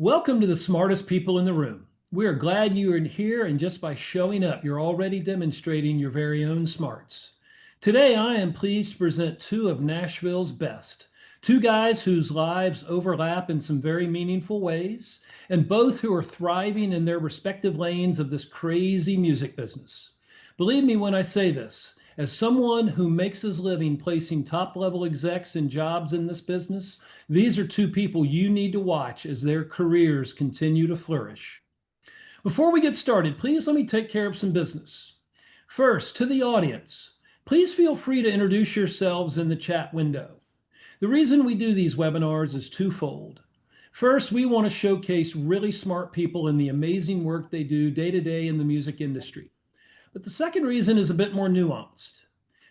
Welcome to the smartest people in the room. We are glad you are here, and just by showing up, you're already demonstrating your very own smarts. Today, I am pleased to present two of Nashville's best. Two guys whose lives overlap in some very meaningful ways, and both who are thriving in their respective lanes of this crazy music business. Believe me when I say this, as someone who makes his living placing top level execs in jobs in this business, these are two people you need to watch as their careers continue to flourish. Before we get started, please let me take care of some business. First, to the audience, please feel free to introduce yourselves in the chat window. The reason we do these webinars is twofold. First, we want to showcase really smart people and the amazing work they do day to day in the music industry. But the second reason is a bit more nuanced.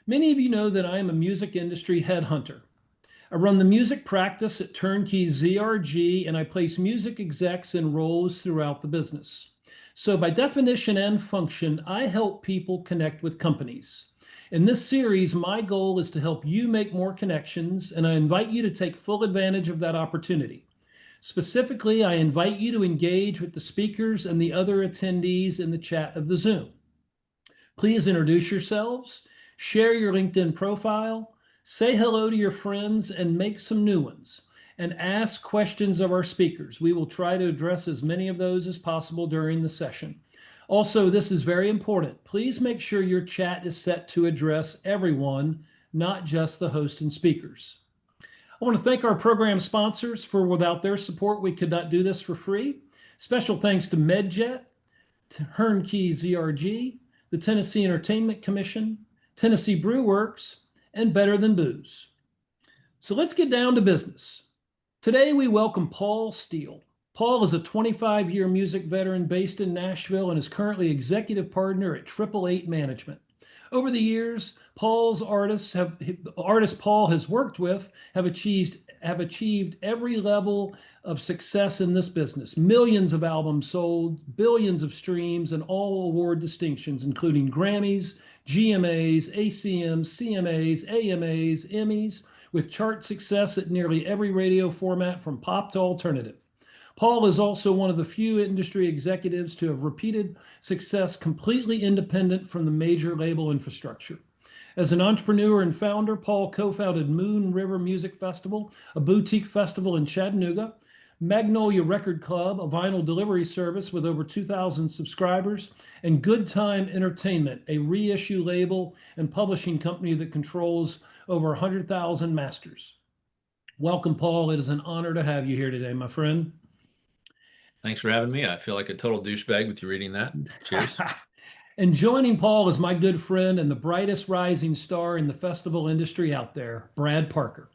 Many of you know that I am a music industry headhunter. I run the music practice at Turnkey ZRG, and I place music execs in roles throughout the business. So by definition and function, I help people connect with companies. In this series, my goal is to help you make more connections, and I invite you to take full advantage of that opportunity. Specifically, I invite you to engage with the speakers and the other attendees in the chat of the Zoom. Please introduce yourselves, share your LinkedIn profile, say hello to your friends, and make some new ones. And ask questions of our speakers. We will try to address as many of those as possible during the session. Also, this is very important. Please make sure your chat is set to address everyone, not just the host and speakers. I want to thank our program sponsors, for without their support, we could not do this for free. Special thanks to MedJet, Turnkey ZRG, the Tennessee Entertainment Commission, Tennessee Brew Works, and Better Than Booze. So let's get down to business. Today we welcome Paul Steele. Paul is a 25-year music veteran based in Nashville and is currently executive partner at 888 Management. Over the years, the artists Paul has worked with have achieved every level of success in this business. Millions of albums sold, billions of streams, and all award distinctions, including Grammys, GMAs, ACMs, CMAs, AMAs, Emmys, with chart success at nearly every radio format from pop to alternative. Paul is also one of the few industry executives to have repeated success completely independent from the major label infrastructure. As an entrepreneur and founder, Paul co-founded Moon River Music Festival, a boutique festival in Chattanooga, Magnolia Record Club, a vinyl delivery service with over 2,000 subscribers, and Good Time Entertainment, a reissue label and publishing company that controls over 100,000 masters. Welcome, Paul. It is an honor to have you here today, my friend. Thanks for having me. I feel like a total douchebag with you reading that. Cheers. And joining Paul is my good friend and the brightest rising star in the festival industry out there, Brad Parker.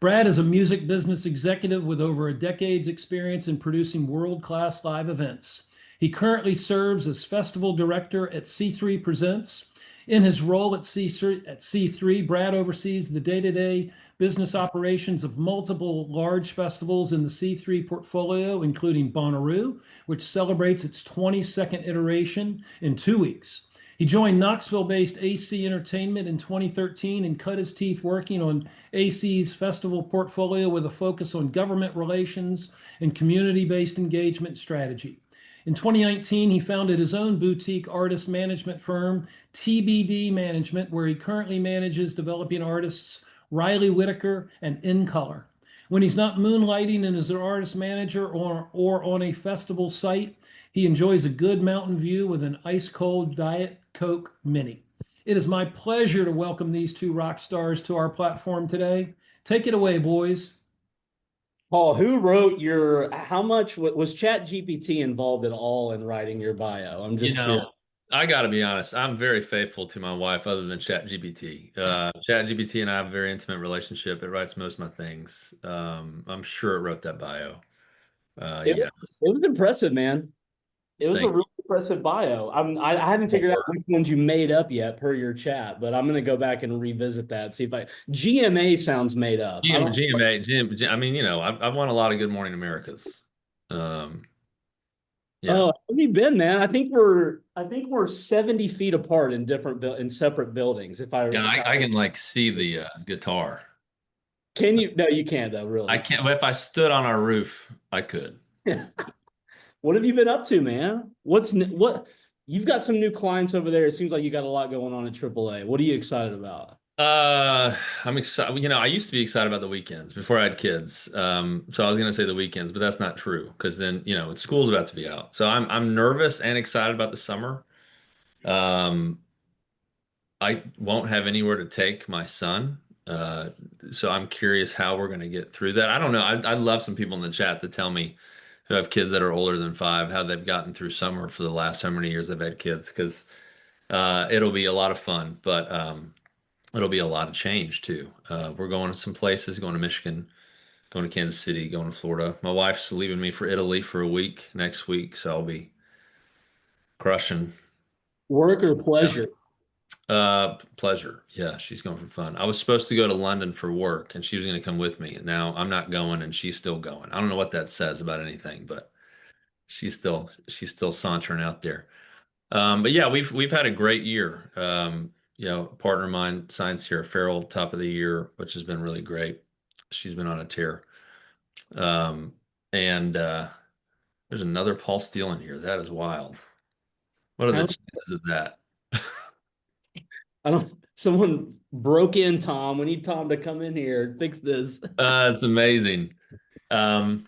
Brad is a music business executive with over a decade's experience in producing world-class live events. He currently serves as festival director at C3 Presents. In his role at C3, Brad oversees the day-to-day business operations of multiple large festivals in the C3 portfolio, including Bonnaroo, which celebrates its 22nd iteration in 2 weeks. He joined Knoxville-based AC Entertainment in 2013 and cut his teeth working on AC's festival portfolio with a focus on government relations and community-based engagement strategy. In 2019, he founded his own boutique artist management firm, TBD Management, where he currently manages developing artists Riley Whitaker and In Color. When he's not moonlighting as an artist manager or on a festival site, he enjoys a good mountain view with an ice-cold Diet Coke Mini. It is my pleasure to welcome these two rock stars to our platform today. Take it away, boys. Paul, who wrote how much was ChatGPT involved at all in writing your bio? I'm just curious. I got to be honest. I'm very faithful to my wife other than ChatGPT. ChatGPT and I have a very intimate relationship. It writes most of my things. I'm sure it wrote that bio. It was impressive, man. It was a really impressive bio. I haven't figured out which ones you made up yet per your chat, but I'm going to go back and revisit that. See if GMA sounds made up. GMA. I mean, I've won a lot of Good Morning Americas. Yeah. Oh, how have you been, man? I think we're 70 feet apart in separate buildings. I can like see the guitar. Can you? No, you can't though. Really, I can't. If I stood on our roof, I could. What have you been up to, man? What you've got some new clients over there. It seems like you got a lot going on at AAA. What are you excited about? Uh, I'm excited. I used to be excited about the weekends before I had kids. So I was gonna say the weekends, but that's not true because then, school's about to be out. So I'm nervous and excited about the summer. Um, I won't have anywhere to take my son. Uh, so I'm curious how we're gonna get through that. I don't know. I'd love some people in the chat to tell me who have kids that are older than 5, how they've gotten through summer for the last how many years they've had kids, because it'll be a lot of fun, but it'll be a lot of change too. We're going to some places, going to Michigan, going to Kansas City, going to Florida. My wife's leaving me for Italy for a week next week, so I'll be crushing. Work or Yeah. pleasure? Pleasure. Yeah, she's going for fun. I was supposed to go to London for work, and she was going to come with me. And now I'm not going, and she's still going. I don't know what that says about anything, but she's still sauntering out there. But yeah, we've had a great year. A partner of mine signs here at Farrell top of the year, which has been really great. She's been on a tear. Um, and there's another Paul Steele in here. That is wild. What are I the don't, chances of that? I don't. Someone broke in, Tom. We need Tom to come in here and fix this. It's amazing. Um,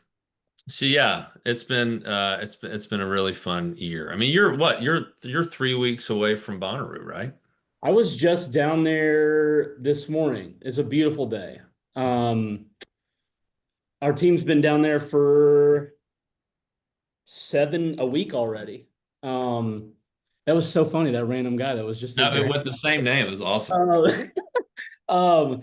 so yeah, it's been a really fun year. I mean, you're what? You're 3 weeks away from Bonnaroo, right? I was just down there this morning. It's a beautiful day. Um, our team's been down there for a week already. Um, that was so funny. That random guy that was just in No, here. with the same name, it was awesome. Uh,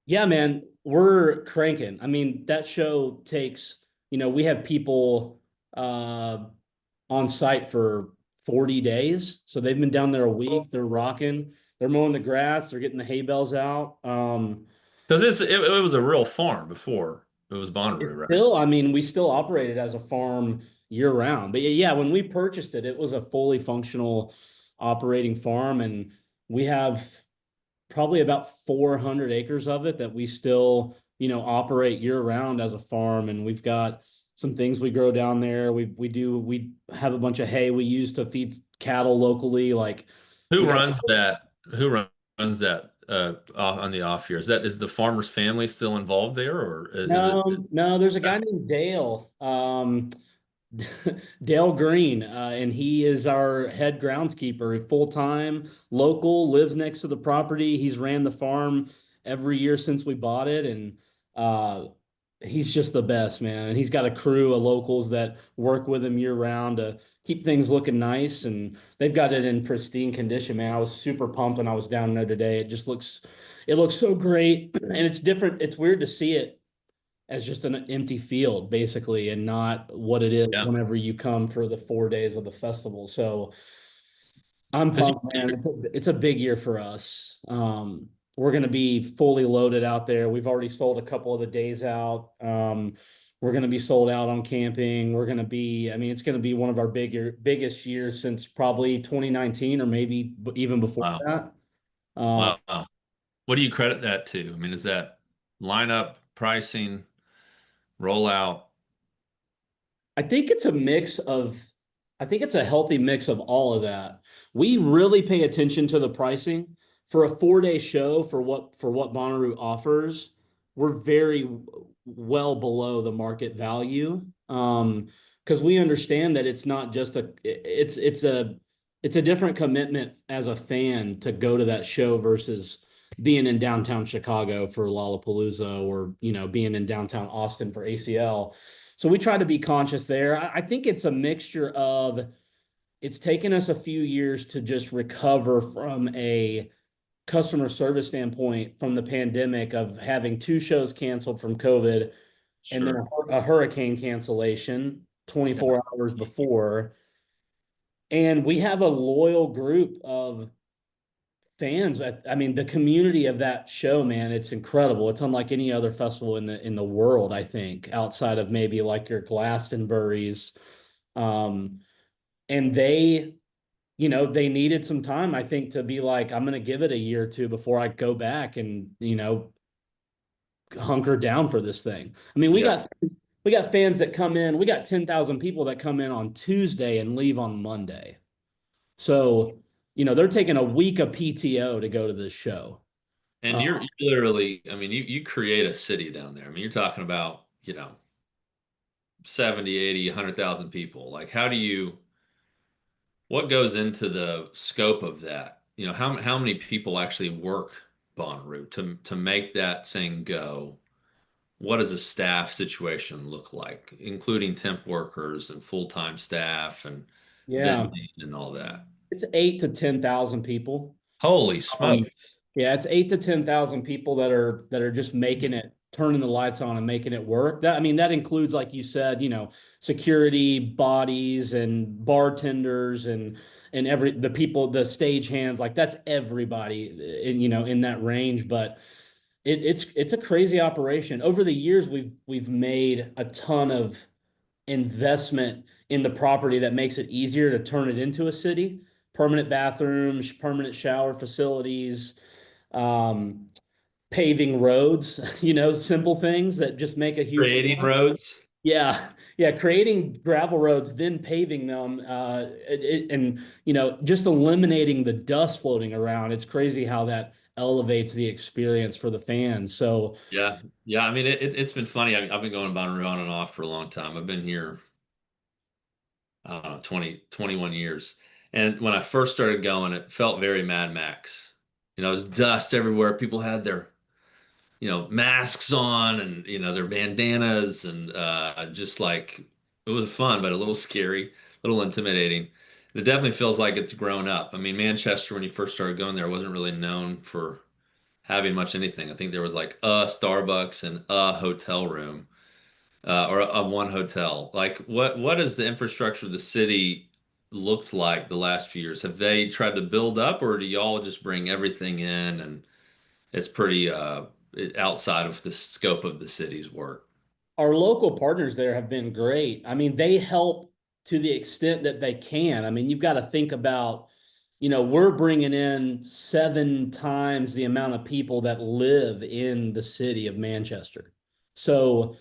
yeah, man, we're cranking. I mean, that show takes, we have people on site for 40 days. So they've been down there a week. They're rocking. They're mowing the grass. They're getting the hay bales out. Because it was a real farm before it was It's Bonnaroo, right? still, I mean, we still operate it as a farm year round. But yeah, when we purchased it, it was a fully functional operating farm. And we have probably about 400 acres of it that we still, operate year round as a farm. And we've got some things we grow down there. We have a bunch of hay we use to feed cattle locally. Like Who we got runs that? Who runs that on the off year? Is the farmer's family still involved there, or is it? no, there's a guy named Dale. Dale Green, and he is our head groundskeeper, full time, local, lives next to the property. He's ran the farm every year since we bought it, and he's just the best, man. And he's got a crew of locals that work with him year round to keep things looking nice, and they've got it in pristine condition, man. I was super pumped when I was down there today. It looks so great, and it's different. It's weird to see it as just an empty field basically and not what it is Yeah, whenever you come for the 4 days of the festival. So I'm because pumped, man. It's a big year for us. We're going to be fully loaded out there. We've already sold a couple of the days out. We're going to be sold out on camping. I mean, it's going to be one of our biggest years since probably 2019 or maybe even before wow, that. Um, wow, wow. What do you credit that to? I mean, is that lineup, pricing, rollout? I think it's a mix of, I think it's a healthy mix of all of that. We really pay attention to the pricing for a 4 day show for what Bonnaroo offers. We're very well below the market value. Because we understand that it's not just it's a different commitment as a fan to go to that show versus being in downtown Chicago for Lollapalooza or being in downtown Austin for ACL. So we try to be conscious there. I think it's a mixture of it's taken us a few years to just recover from a customer service standpoint from the pandemic of having two shows canceled from COVID and then Sure. a hurricane cancellation Yeah. 24 hours before. And we have a loyal group of fans. I mean, the community of that show, man, it's incredible. It's unlike any other festival in the world, I think, outside of maybe like your Glastonbury's. Um, and they needed some time, I think, to be like, I'm gonna give it a year or two before I go back and hunker down for this thing. I mean, we Yeah. got got fans that come in. We got 10,000 people that come in on Tuesday and leave on Monday. So, they're taking a week of PTO to go to this show. And you're literally, I mean, you create a city down there. I mean, you're talking about, 70, 80, 100,000 people. Like, what goes into the scope of that? How many people actually work Bonnaroo to make that thing go? What does a staff situation look like, including temp workers and full-time staff and Yeah, vending and all that? it's 8 to 10,000 people. Holy Um, smoke. yeah, it's 8 to 10,000 people that are just making it, turning the lights on and making it work. That includes, like you said, security, bodies, and bartenders, and the people, the stage hands. Like that's everybody in that range. But it's a crazy operation. Over the years, we've made a ton of investment in the property that makes it easier to turn it into a city. Permanent bathrooms, permanent shower facilities, um, paving roads, simple things that just make a huge Creating difference. roads. Yeah, yeah, creating gravel roads, then paving them, and just eliminating the dust floating around. It's crazy how that elevates the experience for the fans. So Yeah. Yeah. I mean, it's been funny. I've been going Bonnaroo on and off for a long time. I've been here, I don't know, 21 years. And when I first started going, it felt very Mad Max. It was dust everywhere. People had their, masks on and, their bandanas and just like it was fun, but a little scary, a little intimidating. It definitely feels like it's grown up. I mean, Manchester, when you first started going there, wasn't really known for having much anything. I think there was like a Starbucks and a hotel room, or a one hotel. Like, what has the infrastructure of the city looked like the last few years? Have they tried to build up, or do y'all just bring everything in and it's pretty outside of the scope of the city's work? our local partners there have been great. They help to the extent that they can. You've got to think about, we're bringing in 7 times the amount of people that live in the city of Manchester. So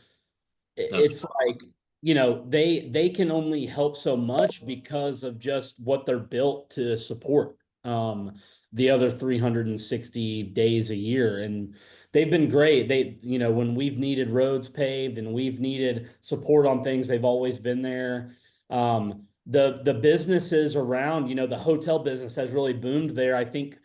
That's it's like, they can only help so much because of just what they're built to support. The other 360 days a year. And they've been great. When we've needed roads paved and we've needed support on things, they've always been there. The businesses around, the hotel business has really boomed there. I think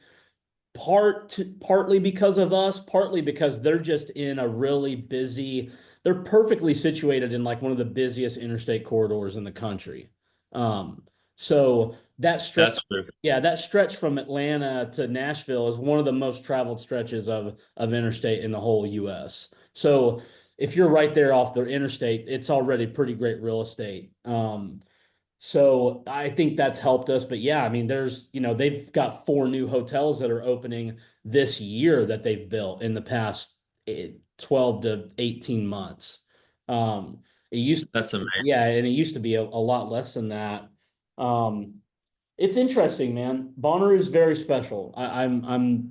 partly because of us, partly because they're just in a really busy, they're perfectly situated in like one of the busiest interstate corridors in the country. So that stretch, that's true. yeah, that stretch from Atlanta to Nashville is one of the most traveled stretches of interstate in the whole US. So if you're right there off the interstate, it's already pretty great real estate. So I think that's helped us. But yeah, they've got 4 new hotels that are opening this year that they've built in the past 12 to 18 months. It used, That's amazing. yeah, and it used to be a lot less than that. Um, it's interesting, man. Bonnaroo is very special.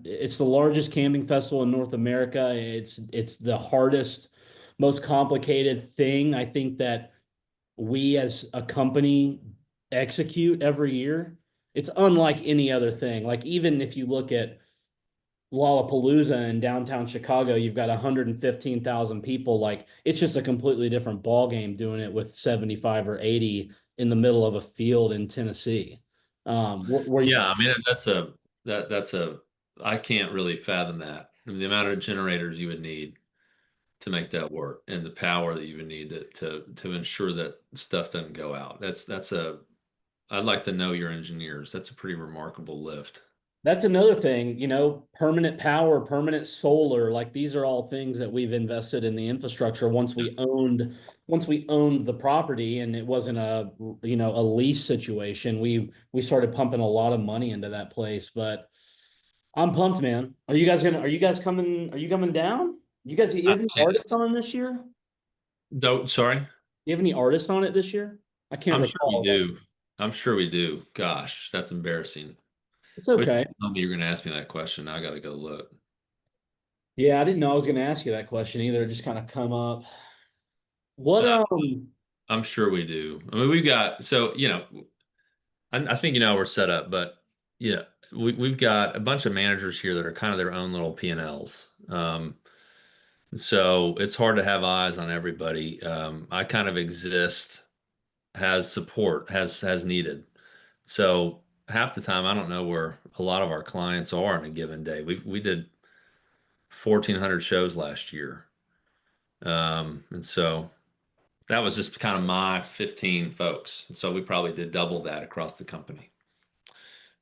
It's the largest camping festival in North America. It's the hardest, most complicated thing I think that we as a company execute every year. It's unlike any other thing. Like even if you look at Lollapalooza in downtown Chicago, you've got 115,000 people. Like it's just a completely different ball game doing it with 75 or 80 in the middle of a field in Tennessee. Where you, Yeah, I mean that's a I can't really fathom that. I mean, the amount of generators you would need to make that work and the power that you would need to ensure that stuff doesn't go out. I'd like to know your engineers. That's a pretty remarkable lift. That's another thing, permanent power, permanent solar, like these are all things that we've invested in the infrastructure once we owned the property and it wasn't a lease situation. We started pumping a lot of money into that place, but I'm pumped, man. Are you coming down? You I have any artists can't. on this year? Though, sorry. You have any artists on it this year? I can't I'm sure we recall. do. I'm sure we do. Gosh, that's embarrassing. It's Wish okay. you told me you're going to ask me that question. Now I got to go look. Yeah, I didn't know I was going to ask you that question either. It just kind of come up. What Uh, I'm sure we do. I mean, we've got so I think you know how we're set up, but we've got a bunch of managers here that are kind of their own little P&Ls. So it's hard to have eyes on everybody. I kind of exist has support, has needed. So half the time I don't know where a lot of our clients are on a given day. We did 1,400 shows last year. And so that was just kind of my 15 folks. And so we probably did double that across the company.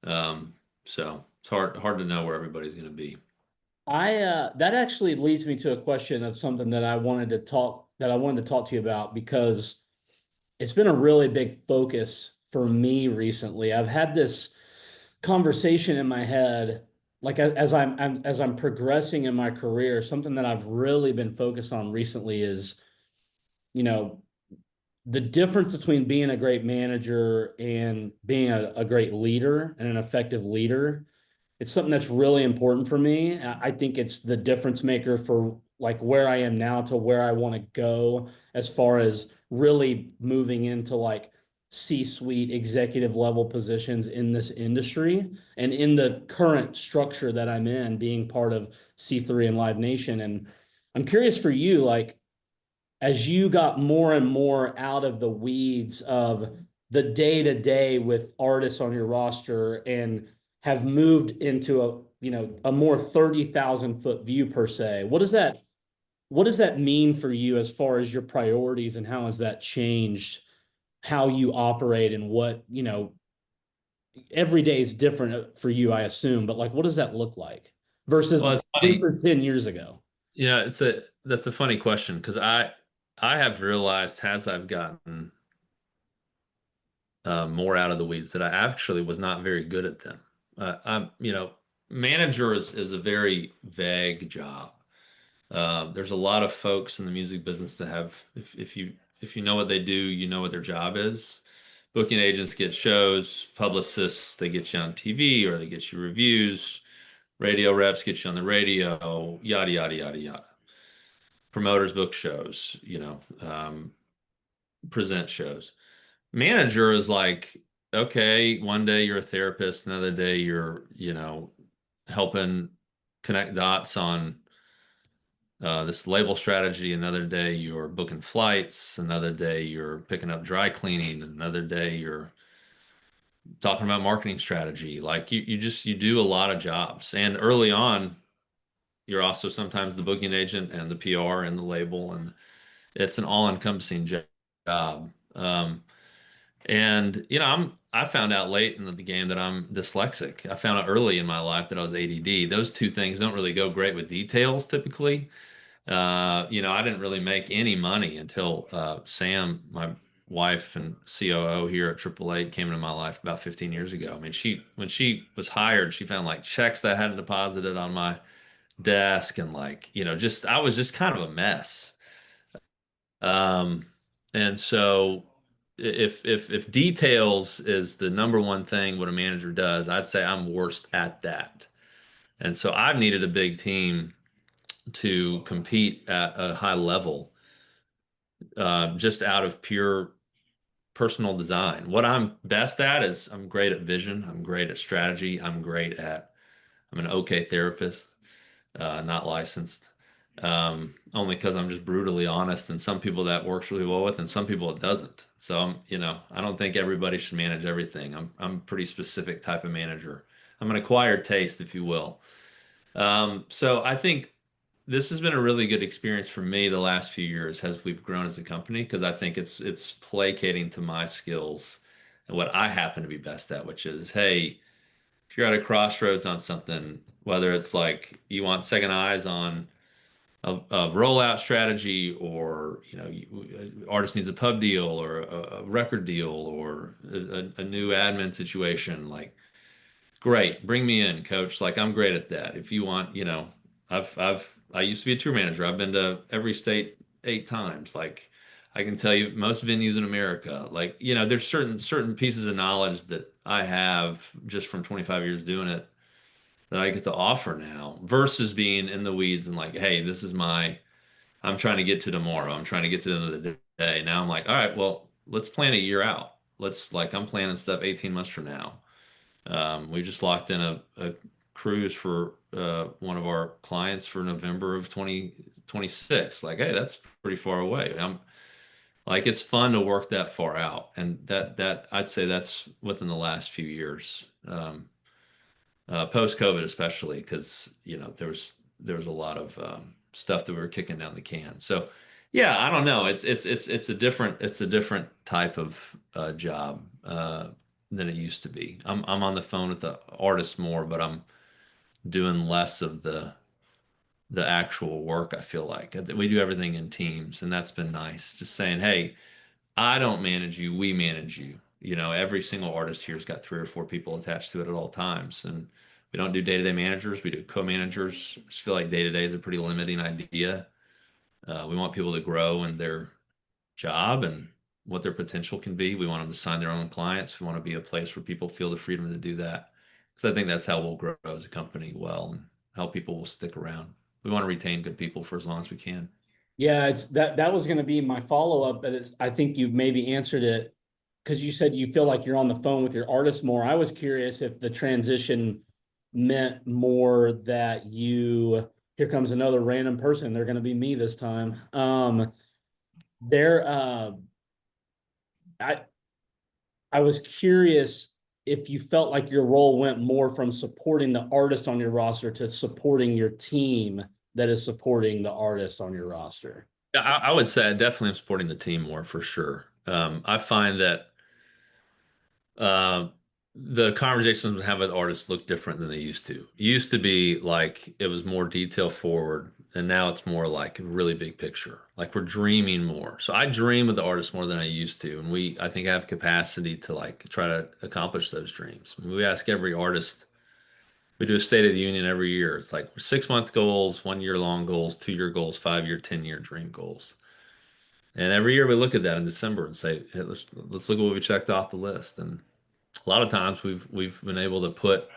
Um, so it's hard to know where everybody's going to be. That actually leads me to a question of something that I wanted to talk to you about because it's been a really big focus for me recently. I've had this conversation in my head, like as I'm progressing in my career, something that I've really been focused on recently is, you know, the difference between being a great manager and being a great leader and an effective leader. It's something that's really important for me. I think it's the difference maker for like where I am now to where I want to go as far as really moving into like C-suite executive level positions in this industry and in the current structure that I'm in, being part of C3 and Live Nation. And I'm curious for you, like as you got more and more out of the weeds of the day to day with artists on your roster and have moved into a more 30,000 foot view per se. What does that mean for you as far as your priorities and how has that changed how you operate and what, every day is different for you, I assume, but like what does that look like Well, versus it's funny. 10 years ago? That's a funny question because I have realized as I've gotten more out of the weeds that I actually was not very good at them. Manager is a very vague job. There's a lot of folks in the music business that have, if you know what they do, you know what their job is. Booking agents get shows, publicists they get you on TV or they get you reviews, radio reps get you on the radio, yada yada yada yada. Promoters book shows, present shows. Manager is like, okay, one day you're a therapist, another day you're, helping connect dots on this label strategy. Another day you're booking flights. Another day you're picking up dry cleaning. Another day you're talking about marketing strategy. Like you do a lot of jobs. And early on, you're also sometimes the booking agent and the PR and the label, and it's an all-encompassing job. And I found out late in the game that I'm dyslexic. I found out early in my life that I was ADD. Those two things don't really go great with details typically. I didn't really make any money until Sam, my wife and COO here at AAA, came into my life about 15 years ago. I mean, when she was hired, she found like checks that I hadn't deposited on my desk and like, just I was just kind of a mess. Um, and so if details is the number one thing what a manager does, I'd say I'm worst at that. And so I've needed a big team to compete at a high level, just out of pure personal design. What I'm best at is I'm great at vision. I'm great at strategy. I'm an okay therapist, not licensed. Only because I'm just brutally honest, and some people that works really well with, and some people it doesn't. So I don't think everybody should manage everything. I'm a pretty specific type of manager. I'm an acquired taste, if you will. So I think this has been a really good experience for me the last few years as we've grown as a company because I think it's placating to my skills and what I happen to be best at, which is, hey, if you're at a crossroads on something, whether it's like you want second eyes on a rollout strategy, or artist needs a pub deal or a record deal or a new admin situation, like great, bring me in, coach. Like I'm great at that. If you want, I used to be a tour manager. I've been to every state 8 times. Like I can tell you most venues in America. Like, there's certain pieces of knowledge that I have just from 25 years doing it that I get to offer now versus being in the weeds and like, hey, I'm trying to get to tomorrow. I'm trying to get to the end of the day. Now I'm like, all right, well, let's plan a year out. I'm planning stuff 18 months from now. We just locked in a cruise for one of our clients for November of 2026. Like, hey, that's pretty far away. I'm like, it's fun to work that far out, and that I'd say that's within the last few years, post COVID especially, because there was a lot of stuff that we were kicking down the can. So, yeah, I don't know. It's a different type of job than it used to be. I'm on the phone with the artist more, but I'm doing less of the actual work, I feel like. We do everything in teams, and that's been nice. Just saying, hey, I don't manage you, we manage you. Every single artist here's got three or four people attached to it at all times. And we don't do day-to-day managers, we do co-managers. I just feel like day-to-day is a pretty limiting idea. We want people to grow in their job and what their potential can be. We want them to sign their own clients. We want to be a place where people feel the freedom to do that. Because I think that's how we'll grow as a company well and how people will stick around. We want to retain good people for as long as we can. Yeah, it's that was going to be my follow-up, but I think you've maybe answered it because you said you feel like you're on the phone with your artist more. I was curious if the transition meant more that here comes another random person. They're going to be me this time. There, I I was curious if you felt like your role went more from supporting the artist on your roster to supporting your team that is supporting the artist on your roster. Yeah, I would say I definitely am supporting the team more for sure. I find that uh, the conversations we have with artists look different than they used to. It used to be like it was more detail forward, and now it's more like a really big picture. Like we're dreaming more. So I dream with the artists more than I used to, and I think, have capacity to like try to accomplish those dreams. I mean, we ask every artist. We do a State of the Union every year. It's like 6 month goals, 1 year long goals, 2 year goals, 5 year, 10 year dream goals. And every year we look at that in December and say, hey, let's look at what we checked off the list. And a lot of times we've been able to put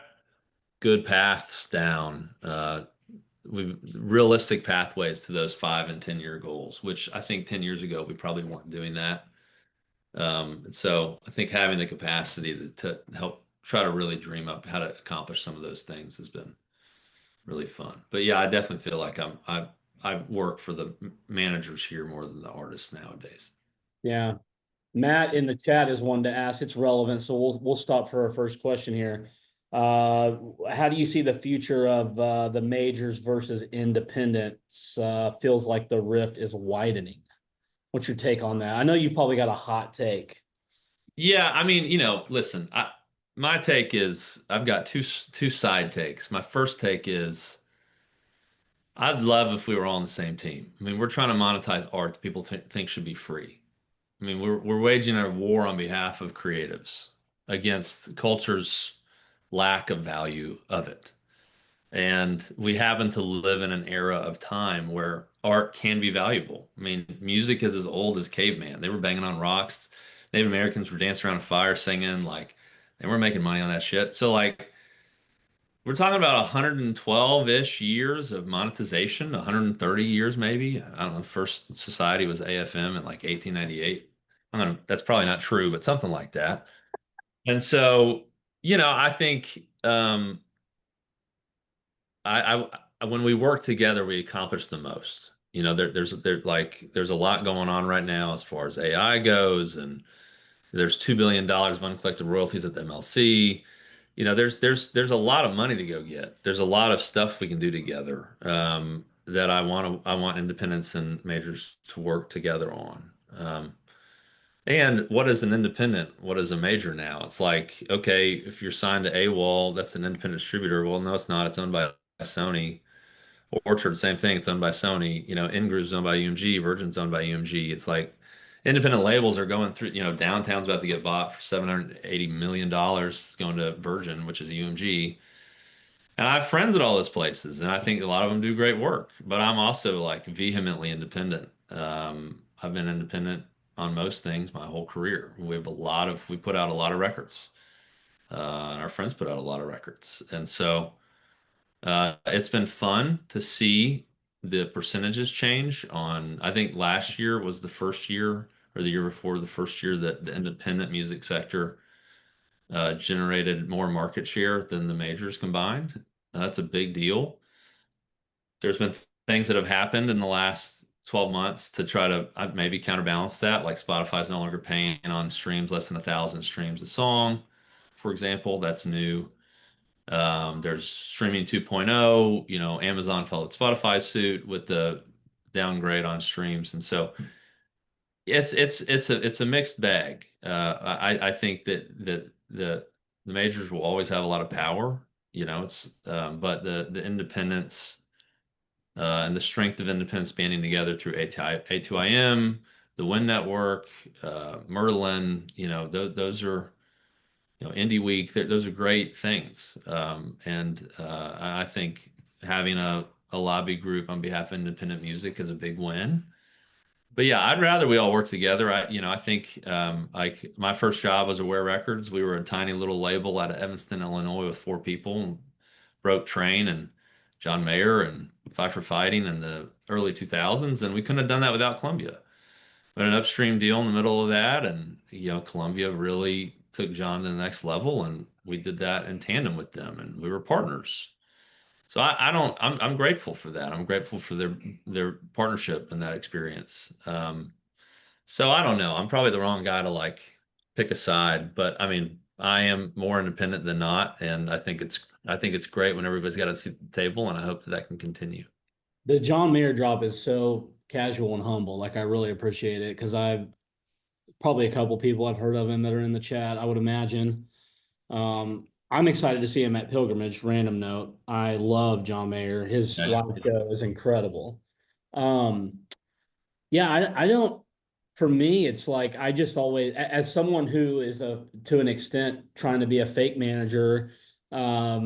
good paths down, we realistic pathways to those 5 and 10 year goals, which I think 10 years ago we probably weren't doing that. And so I think having the capacity to help try to really dream up how to accomplish some of those things has been really fun. But yeah, I definitely feel like I work for the managers here more than the artists nowadays. Yeah. Matt in the chat is one to ask. It's relevant, so we'll stop for our first question here. How do you see the future of the majors versus independents? Feels like the rift is widening. What's your take on that? I know you've probably got a hot take. Yeah, I mean, listen, my take is I've got two side takes. My first take is I'd love if we were all on the same team. I mean, we're trying to monetize art that people think should be free. I mean, we're waging a war on behalf of creatives against culture's lack of value of it. And we happen to live in an era of time where art can be valuable. I mean, music is as old as caveman. They were banging on rocks. Native Americans were dancing around a fire singing, like, and we're making money on that shit. So, like, we're talking about 112-ish years of monetization, 130 years maybe. I don't know. First society was AFM in like 1898. That's probably not true, but something like that. And so, I think when we work together, we accomplish the most. There's a lot going on right now as far as AI goes, and there's $2 billion of uncollected royalties at the MLC. There's a lot of money to go get. There's a lot of stuff we can do together that I want independents and majors to work together on. And what is an independent? What is a major now? It's like, okay, if you're signed to AWOL, that's an independent distributor. Well, no, it's not. It's owned by Sony. Orchard, same thing. It's owned by Sony. Ingroove's owned by UMG. Virgin's owned by UMG. It's like independent labels are going through, Downtown's about to get bought for $780 million going to Virgin, which is UMG. And I have friends at all those places, and I think a lot of them do great work. But I'm also like vehemently independent. I've been independent on most things my whole career. We put out a lot of records, and our friends put out a lot of records, and so it's been fun to see the percentages change on, I think last year was the first year or the year before the first year that the independent music sector generated more market share than the majors combined. That's a big deal. There's been things that have happened in the last 12 months to try to maybe counterbalance that, like Spotify's no longer paying on streams less than 1,000 streams a song, for example. That's new. There's streaming 2.0. Amazon followed Spotify's suit with the downgrade on streams, and so it's a mixed bag. I think that the majors will always have a lot of power. But the independents and the strength of independents banding together through A2IM, the Win Network, Merlin, those are, Indie Week, those are great things. And I think having a lobby group on behalf of independent music is a big win. But yeah, I'd rather we all work together. I think like my first job was Aware Records. We were a tiny little label out of Evanston, Illinois, with 4 people, and broke Train and John Mayer and Fight for Fighting in the early 2000s, and we couldn't have done that without Columbia. We had an upstream deal in the middle of that, and Columbia really took John to the next level, and we did that in tandem with them, and we were partners. So I'm grateful for that. I'm grateful for their partnership and that experience. So I don't know. I'm probably the wrong guy to like pick a side, but I mean, I am more independent than not, and I think it's great when everybody's got a seat at the table, and I hope that can continue. The John Mayer drop is so casual and humble. Like I really appreciate it because I've probably a couple people I've heard of him that are in the chat, I would imagine. I'm excited to see him at Pilgrimage. Random note. I love John Mayer. His live show is incredible. Yeah, I don't, for me, it's like I just always, as someone who is to an extent trying to be a fake manager, at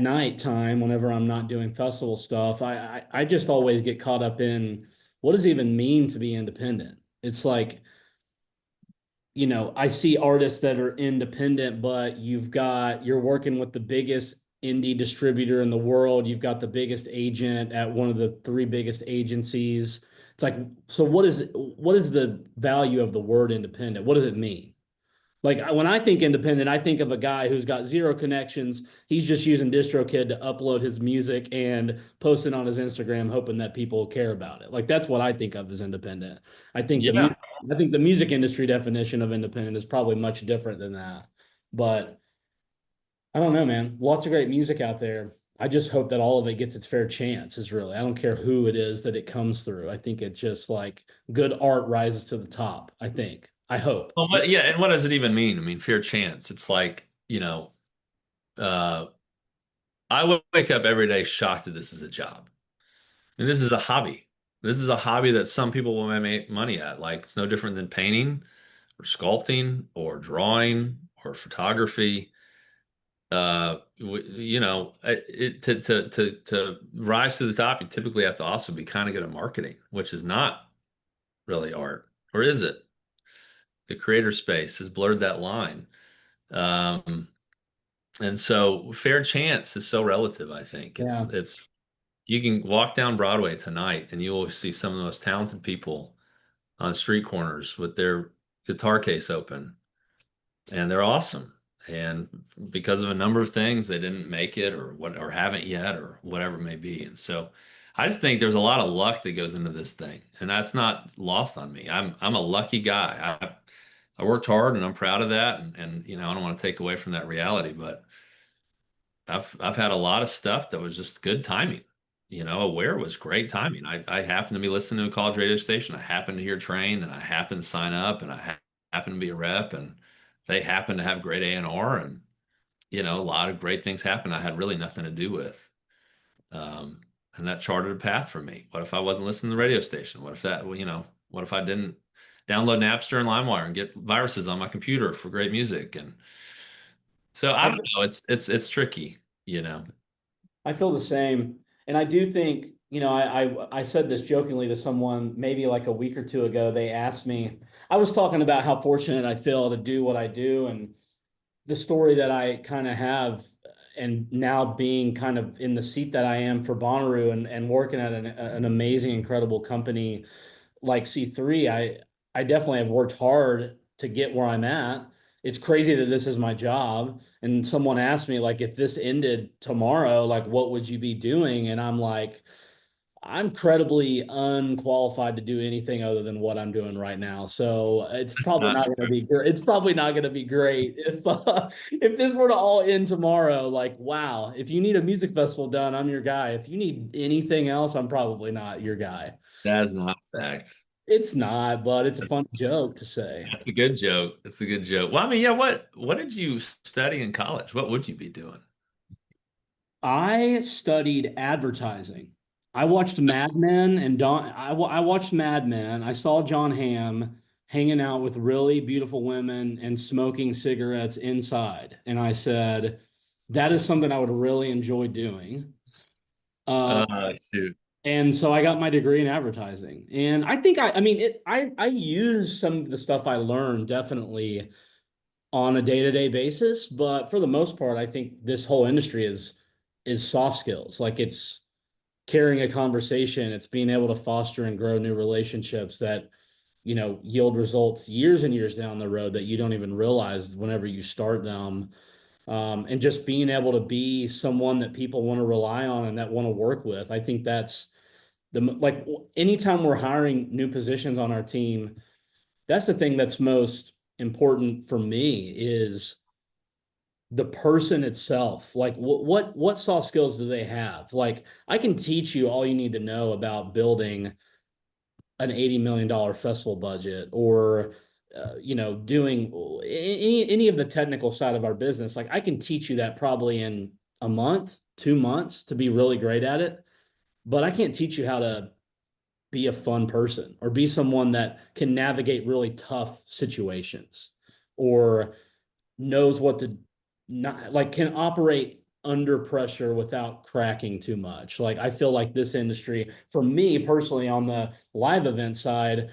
night time, whenever I'm not doing festival stuff, I just always get caught up in what does it even mean to be independent? It's like, I see artists that are independent, but you're working with the biggest indie distributor in the world. You've got the biggest agent at one of the 3 biggest agencies. It's like, so what is the value of the word independent? What does it mean? Like when I think independent, I think of a guy who's got 0 connections. He's just using DistroKid to upload his music and post it on his Instagram, hoping that people care about it. Like that's what I think of as independent. I think Yeah. the music industry definition of independent is probably much different than that. But I don't know, man. Lots of great music out there. I just hope that all of it gets its fair chance. I don't care who it is that it comes through. I think it's just like good art rises to the top. I hope. Well, yeah, and what does it even mean? I mean, fair chance. It's like, uh, I wake up every day shocked that this is a job. And this is a hobby. This is a hobby that some people will make money at. Like it's no different than painting or sculpting or drawing or photography. To rise to the top, you typically have to also be kind of good at marketing, which is not really art, or is it? The creator space has blurred that line. And so fair chance is so relative, I think. Yeah. It's you can walk down Broadway tonight and you will see some of the most talented people on street corners with their guitar case open, and they're awesome. And because of a number of things, they didn't make it or haven't yet or whatever it may be. And so I just think there's a lot of luck that goes into this thing, and that's not lost on me. I'm a lucky guy. I worked hard and I'm proud of that. And I don't want to take away from that reality, but I've had a lot of stuff that was just good timing. Aware was great timing. I happened to be listening to a college radio station. I happened to hear Train, and I happened to sign up, and I happened to be a rep, and they happened to have great A&R, and a lot of great things happened I had really nothing to do with. And that charted a path for me. What if I wasn't listening to the radio station? What if what if I didn't download Napster and LimeWire and get viruses on my computer for great music? And so I don't know. It's tricky, I feel the same. And I do think, I said this jokingly to someone maybe like a week or 2 ago. They asked me, I was talking about how fortunate I feel to do what I do and the story that I kind of have and now being kind of in the seat that I am for Bonnaroo and working at an amazing, incredible company like C3, I definitely have worked hard to get where I'm at. It's crazy that this is my job. And someone asked me, like, if this ended tomorrow, like, what would you be doing? And I'm like, I'm incredibly unqualified to do anything other than what I'm doing right now. So it's probably Not not going to be great. It's probably not going to be great if this were to all end tomorrow. Like, wow, if you need a music festival done, I'm your guy. If you need anything else, I'm probably not your guy. That is not fact. It's not, but it's a fun joke to say. That's a good joke. It's a good joke. Well, I mean, yeah, what did you study in college? What would you be doing? I studied advertising. I watched Mad Men and I watched Mad Men. I saw John Hamm hanging out with really beautiful women and smoking cigarettes inside. And I said, that is something I would really enjoy doing. Shoot. And so I got my degree in advertising. And I think I mean, I use some of the stuff I learned definitely on a day-to-day basis, but for the most part, I think this whole industry is soft skills. Like it's carrying a conversation, it's being able to foster and grow new relationships that, yield results years and years down the road that you don't even realize whenever you start them. And just being able to be someone that people want to rely on and that want to work with. I think that's like anytime we're hiring new positions on our team, that's the thing that's most important for me is the person itself. Like what soft skills do they have? Like I can teach you all you need to know about building an $80 million festival budget or doing any of the technical side of our business. Like I can teach you that probably in a month, 2 months to be really great at it, but I can't teach you how to be a fun person or be someone that can navigate really tough situations or knows what to not like can operate under pressure without cracking too much. Like I feel like this industry, for me personally, on the live event side,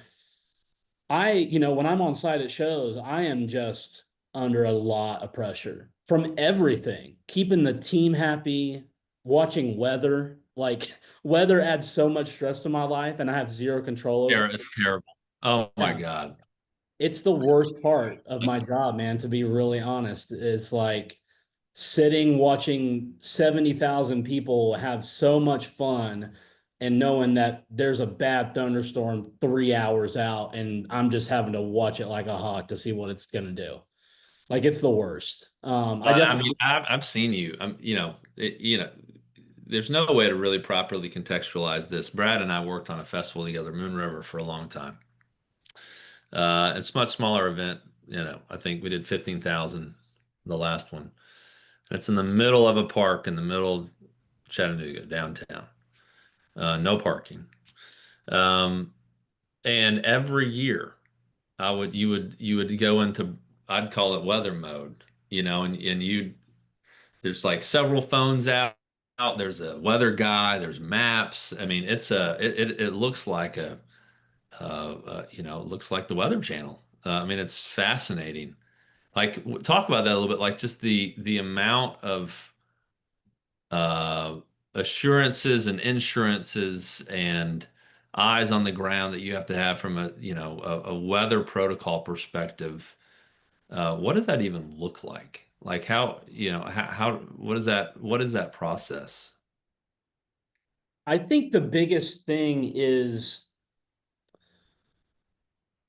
when I'm on site at shows, I am just under a lot of pressure from everything, keeping the team happy, watching weather. Like weather adds so much stress to my life and I have zero control over. It's terrible. Oh my Yeah. God. It's the worst part of my job, man, to be really honest. It's like sitting watching 70,000 people have so much fun and knowing that there's a bad thunderstorm 3 hours out and I'm just having to watch it like a hawk to see what it's going to do. Like it's the worst. I I definitely, mean, I've seen you. There's no way to really properly contextualize this. Brad and I worked on a festival together, Moon River, for a long time. It's a much smaller event. I think we did 15,000 the last one. It's in the middle of a park in the middle of Chattanooga, downtown. No parking. Um, and every year you would go into, I'd call it weather mode, and there's like several phones out. There's a weather guy, there's maps. I mean, it looks like it looks like the Weather Channel. I mean, it's fascinating. Like, talk about that a little bit, like just the amount of uh, assurances and insurances and eyes on the ground that you have to have from a weather protocol perspective. What does that even look like? Like how what is that process? I think the biggest thing is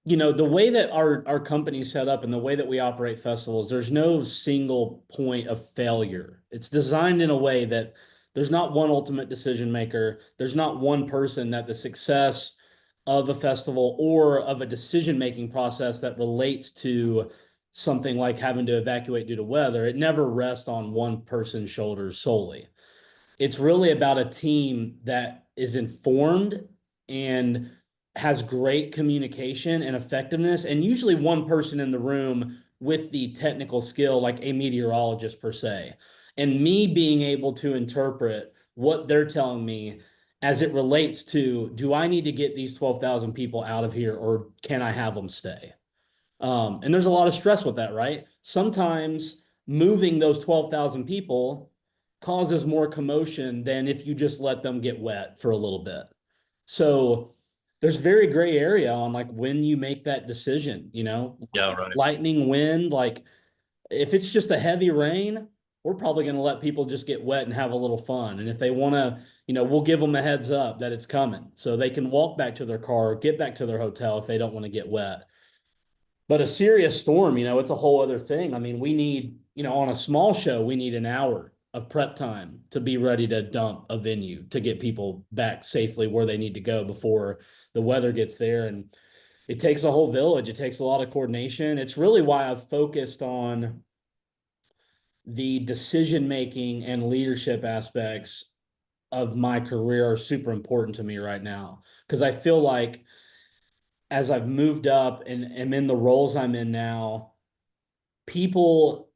the way that our company's set up and the way that we operate festivals, there's no single point of failure. It's designed in a way that there's not one ultimate decision maker. There's not one person that the success of a festival or of a decision-making process that relates to something like having to evacuate due to weather. It never rests on one person's shoulders solely. It's really about a team that is informed and has great communication and effectiveness, and usually one person in the room with the technical skill, like a meteorologist per se, and me being able to interpret what they're telling me as it relates to, do I need to get these 12,000 people out of here or can I have them stay? And there's a lot of stress with that, right? Sometimes moving those 12,000 people causes more commotion than if you just let them get wet for a little bit. So there's very gray area on like when you make that decision, Yeah, right. lightning, wind, like if it's just a heavy rain, we're probably going to let people just get wet and have a little fun. And if they want to, we'll give them a heads up that it's coming so they can walk back to their car, or get back to their hotel if they don't want to get wet. But a serious storm, it's a whole other thing. I mean, we need, on a small show, we need an hour of prep time to be ready to dump a venue to get people back safely where they need to go before the weather gets there. And it takes a whole village. It takes a lot of coordination. It's really why I've focused on the decision-making and leadership aspects of my career are super important to me right now. Because I feel like as I've moved up and am in the roles I'm in now, people,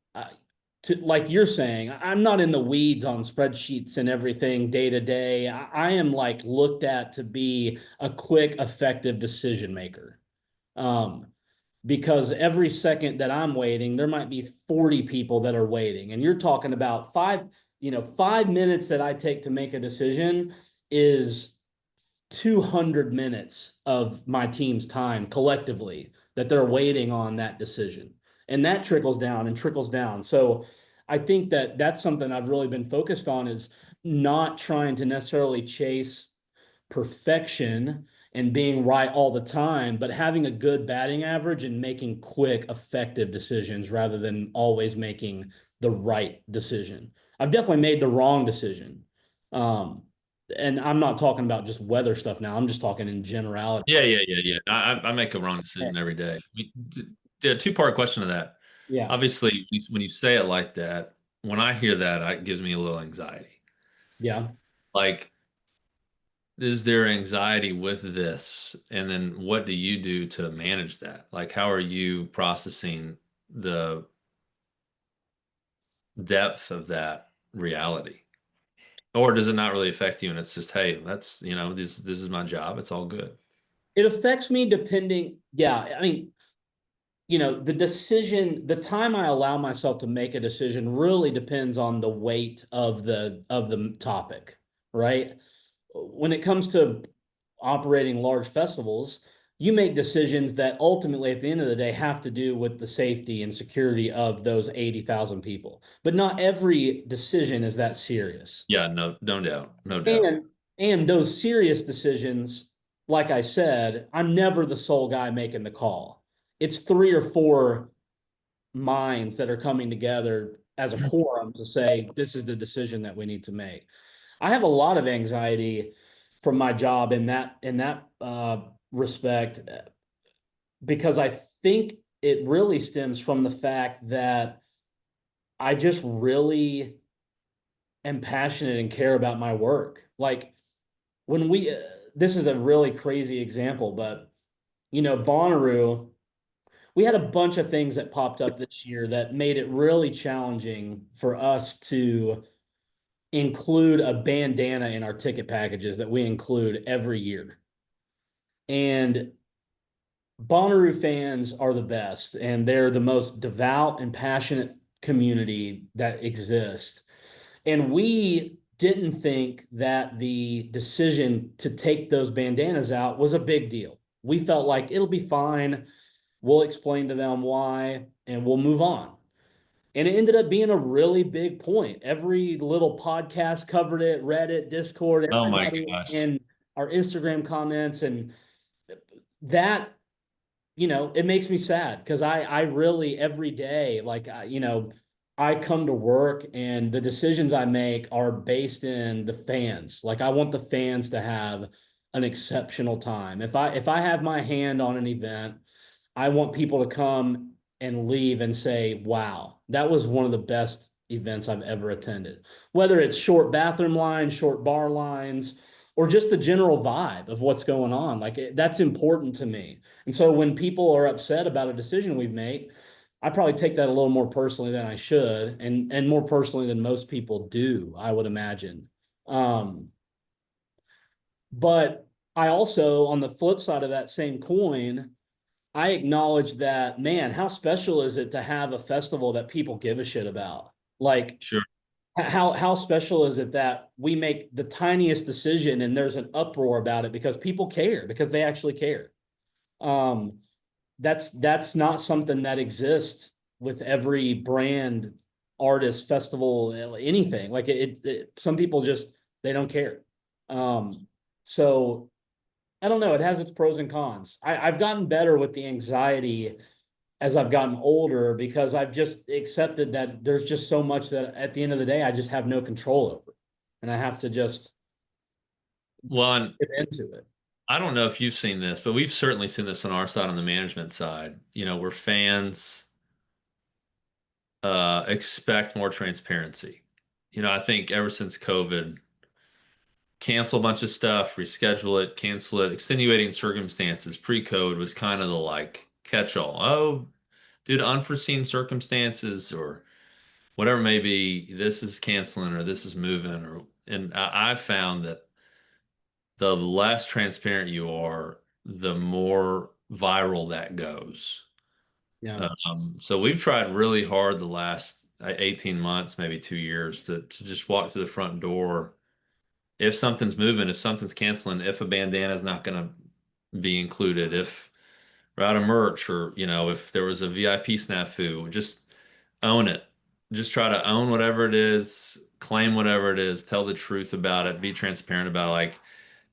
like you're saying, I'm not in the weeds on spreadsheets and everything day to day. I am like looked at to be a quick, effective decision maker. Because every second that I'm waiting, there might be 40 people that are waiting. And you're talking about 5 minutes that I take to make a decision is 200 minutes of my team's time collectively that they're waiting on that decision. And that trickles down and trickles down. So I think that that's something I've really been focused on, is not trying to necessarily chase perfection and being right all the time, but having a good batting average and making quick, effective decisions rather than always making the right decision. I've definitely made the wrong decision. And I'm not talking about just weather stuff now. I'm just talking in generality. Yeah. I make a wrong decision every day. The two-part question to that. Yeah. Obviously, when you say it like that, when I hear that, it gives me a little anxiety. Yeah. Like, is there anxiety with this? And then what do you do to manage that? Like, how are you processing the depth of that reality? Or does it not really affect you and it's just, hey, that's, this is my job. It's all good. It affects me depending. Yeah. I mean, the time I allow myself to make a decision really depends on the weight of the topic, right? When it comes to operating large festivals, you make decisions that ultimately at the end of the day have to do with the safety and security of those 80,000 people. But not every decision is that serious. Yeah, no doubt. No doubt. And those serious decisions, like I said, I'm never the sole guy making the call. It's 3 or 4 minds that are coming together as a quorum to say, this is the decision that we need to make. I have a lot of anxiety from my job in that respect, because I think it really stems from the fact that I just really am passionate and care about my work. Like when this is a really crazy example, but Bonnaroo, we had a bunch of things that popped up this year that made it really challenging for us to include a bandana in our ticket packages that we include every year. And Bonnaroo fans are the best, and they're the most devout and passionate community that exists. And we didn't think that the decision to take those bandanas out was a big deal. We felt like it'll be fine. We'll explain to them why, and we'll move on. And it ended up being a really big point. Every little podcast covered it, Reddit, Discord, Oh my everybody gosh. in our Instagram comments. And that, it makes me sad because I really every day, like, I come to work and the decisions I make are based in the fans. Like I want the fans to have an exceptional time. If I have my hand on an event, I want people to come and leave and say, wow, that was one of the best events I've ever attended. Whether it's short bathroom lines, short bar lines, or just the general vibe of what's going on. Like that's important to me. And so when people are upset about a decision we've made, I probably take that a little more personally than I should, and more personally than most people do, I would imagine. But I also, on the flip side of that same coin, I acknowledge that, man, how special is it to have a festival that people give a shit about? Like, Sure. How special is it that we make the tiniest decision and there's an uproar about it because people care, because they actually care. Um, that's not something that exists with every brand, artist, festival, anything. Like some people just they don't care. Um, so I don't know. It has its pros and cons. I've gotten better with the anxiety as I've gotten older because I've just accepted that there's just so much that at the end of the day I just have no control over, and I have to just Well, and get into it. I don't know if you've seen this, but we've certainly seen this on our side, on the management side. Where fans expect more transparency. I think ever since COVID, cancel a bunch of stuff, reschedule it, cancel it, extenuating circumstances. Pre-COVID was kind of the like catch-all. Oh, due to unforeseen circumstances or whatever it may be, this is canceling or this is moving and I've found that the less transparent you are, the more viral that goes. Yeah. So we've tried really hard the last 18 months, maybe 2 years, to just walk to the front door. If something's moving, if something's canceling, if a bandana is not going to be included, if we're out of merch, or if there was a VIP snafu, just own it. Just try to own whatever it is, claim whatever it is, tell the truth about it, be transparent about it. Like,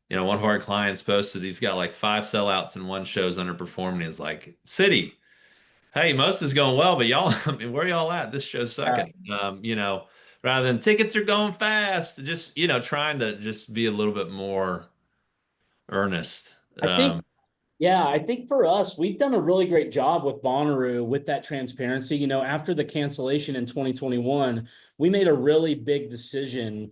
one of our clients posted he's got like 5 sellouts and one show's underperforming. He's like, City, hey, most is going well, but y'all, I mean, where y'all at? This show's sucking. Rather than tickets are going fast, just, trying to just be a little bit more earnest. I think Yeah, I think for us, we've done a really great job with Bonnaroo with that transparency. After the cancellation in 2021, we made a really big decision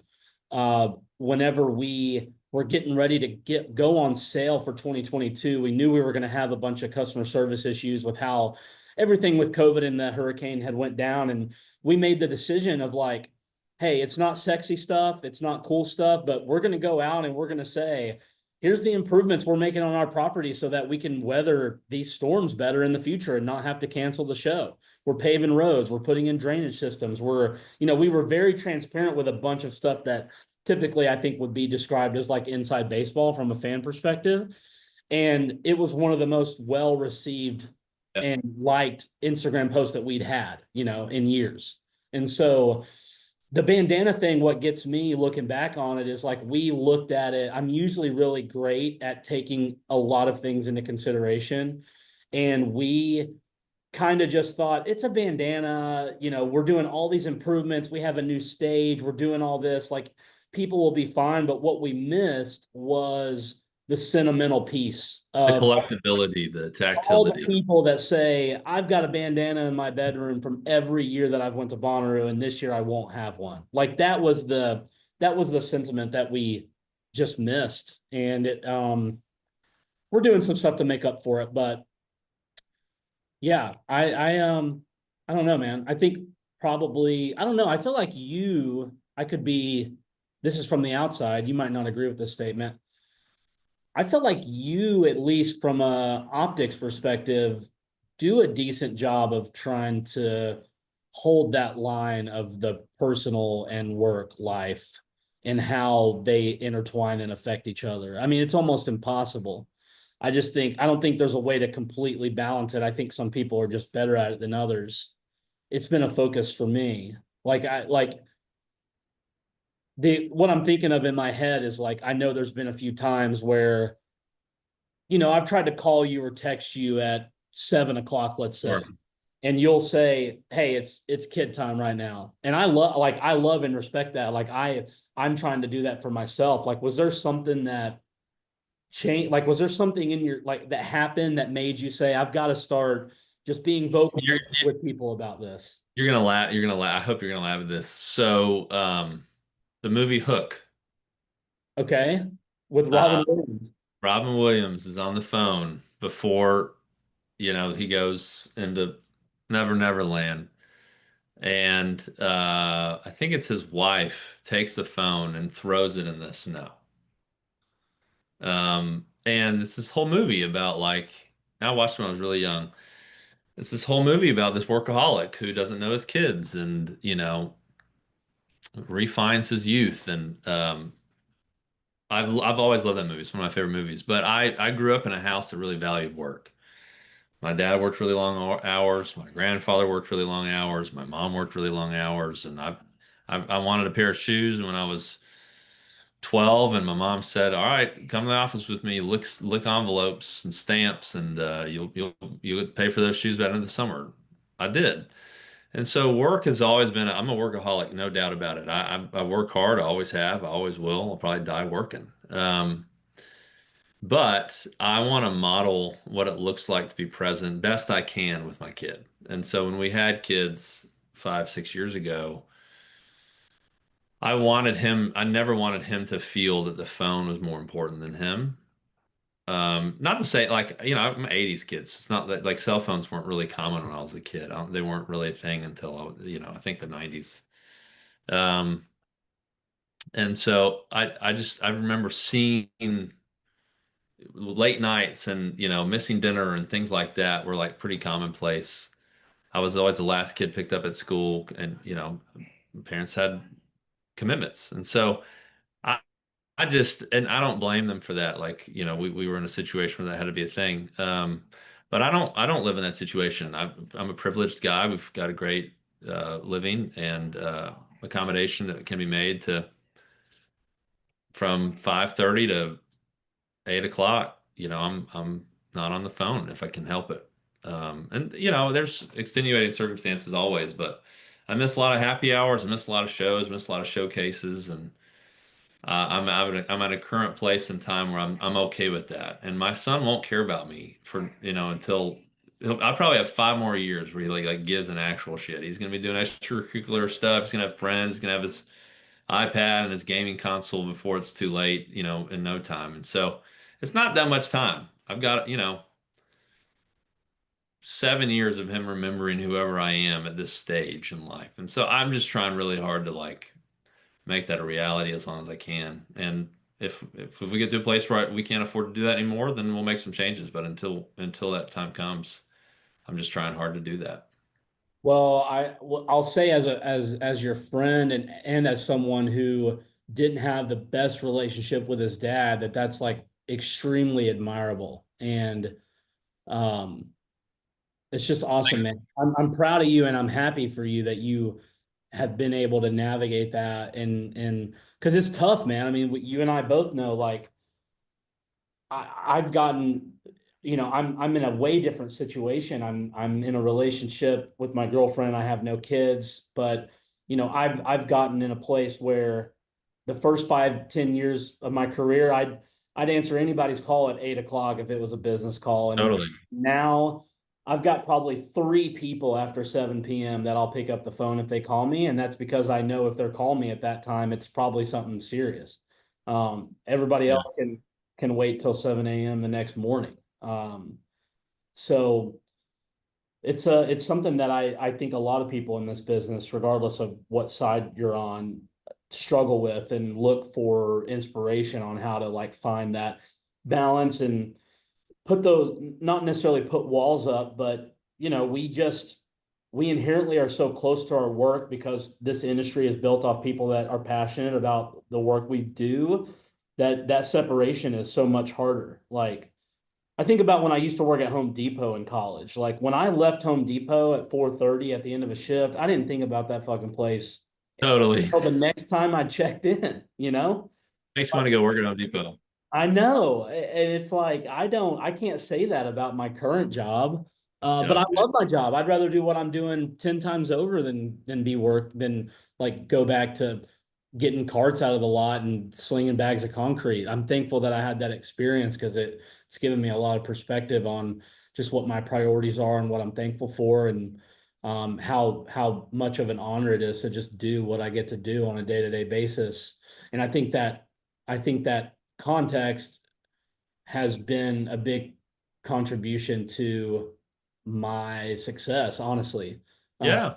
whenever we were getting ready to go on sale for 2022. We knew we were going to have a bunch of customer service issues with how everything with COVID and the hurricane had went down. And we made the decision of like, hey, it's not sexy stuff, it's not cool stuff, but we're going to go out and we're going to say, here's the improvements we're making on our property so that we can weather these storms better in the future and not have to cancel the show. We're paving roads, we're putting in drainage systems. We were very transparent with a bunch of stuff that typically I think would be described as like inside baseball from a fan perspective. And it was one of the most well received Yeah. and liked Instagram posts that we'd had, in years. And so the bandana thing, what gets me looking back on it is like we looked at it. I'm usually really great at taking a lot of things into consideration. And we kind of just thought it's a bandana, we're doing all these improvements. We have a new stage, we're doing all this, like people will be fine. But what we missed was the sentimental piece The of collectability, the all the tactility. people that say I've got a bandana in my bedroom from every year that I've went to Bonnaroo, and this year I won't have one. Like that was the sentiment that we just missed, and we're doing some stuff to make up for it. But yeah, I don't know, man. I think probably I don't know. I feel like I could be. This is from the outside. You might not agree with this statement. I feel like you, at least from a optics perspective, do a decent job of trying to hold that line of the personal and work life and how they intertwine and affect each other. I mean, it's almost impossible. I don't think there's a way to completely balance it. I think some people are just better at it than others. It's been a focus for me. Like the what I'm thinking of in my head is like I know there's been a few times where I've tried to call you or text you at 7 o'clock, let's say, Sure. and you'll say, "Hey, it's kid time right now," and I love and respect that. Like I'm trying to do that for myself. Like, was there something that changed? Like, was there something in your like that happened that made you say, "I've got to start just being vocal You're with people about this"? you're gonna laugh. You're gonna laugh. I hope you're gonna laugh at this. So, the movie Hook. Okay, with Robin Uh, Williams. Robin Williams is on the phone before, he goes into Never Never Land. And I think it's his wife takes the phone and throws it in the snow. And it's this whole movie about like, I watched it when I was really young. It's this whole movie about this workaholic who doesn't know his kids and, refines his youth, and I've always loved that movie. It's one of my favorite movies. But I grew up in a house that really valued work. My dad worked really long hours. My grandfather worked really long hours. My mom worked really long hours, and I wanted a pair of shoes when I was 12, and my mom said, "All right, come to the office with me. Lick envelopes and stamps, and you'll pay for those shoes by the end of the summer." I did. And so work has always been, I'm a workaholic, no doubt about it. I work hard, I always have, I always will. I'll probably die working. But I want to model what it looks like to be present best I can with my kid. And so when we had kids 5, 6 years ago, I never wanted him to feel that the phone was more important than him. Not to say like, I'm 80s kids. It's not that like cell phones weren't really common when I was a kid. They weren't really a thing until I think the 90s. Um, and so I remember seeing late nights and, missing dinner and things like that were like pretty commonplace. I was always the last kid picked up at school, and, parents had commitments. And so and I don't blame them for that. Like, we were in a situation where that had to be a thing. But I don't live in that situation. I'm a privileged guy. We've got a great living and accommodation that can be made to from 5:30 to 8 o'clock. I'm not on the phone if I can help it. And there's extenuating circumstances always, but I miss a lot of happy hours. I miss a lot of shows, miss a lot of showcases, and I'm at a current place in time where I'm okay with that. And my son won't care about me for, until I'll probably have 5 more years where he like gives an actual shit. He's gonna be doing extracurricular stuff. He's gonna have friends. He's gonna have his iPad and his gaming console before it's too late, in no time. And so it's not that much time. I've got, 7 years of him remembering whoever I am at this stage in life. And so I'm just trying really hard to like make that a reality as long as I can. And if we get to a place where we can't afford to do that anymore, then we'll make some changes. But until that time comes, I'm just trying hard to do that. Well, I'll say as your friend and as someone who didn't have the best relationship with his dad, that's like extremely admirable. And um it's just awesome, man. I'm proud of you and I'm happy for you that you have been able to navigate that and because it's tough, man. I mean, you and I both know like I've gotten, I'm in a way different situation. I'm in a relationship with my girlfriend. I have no kids, but I've gotten in a place where the first 5, 10 years of my career, I'd answer anybody's call at 8 o'clock if it was a business call. And Totally. now I've got probably 3 people after 7 p.m. that I'll pick up the phone if they call me. And that's because I know if they're calling me at that time, it's probably something serious. Everybody Yeah. else can wait till 7 a.m. the next morning. So it's something that I think a lot of people in this business, regardless of what side you're on, struggle with and look for inspiration on how to like find that balance and put those, not necessarily put walls up, but we inherently are so close to our work because this industry is built off people that are passionate about the work we do, that separation is so much harder. Like I think about when I used to work at Home Depot in college. Like when I left Home Depot at 4:30 at the end of a shift, I didn't think about that fucking place Totally. until the next time I checked in, you know? Makes me want to go work at Home Depot. I know. And it's like I can't say that about my current job. But Yeah. I love my job. I'd rather do what I'm doing 10 times over than be work than like go back to getting carts out of the lot and slinging bags of concrete. I'm thankful that I had that experience because it's given me a lot of perspective on just what my priorities are and what I'm thankful for and how much of an honor it is to just do what I get to do on a day-to-day basis. And I think that context has been a big contribution to my success, honestly. Uh, Yeah.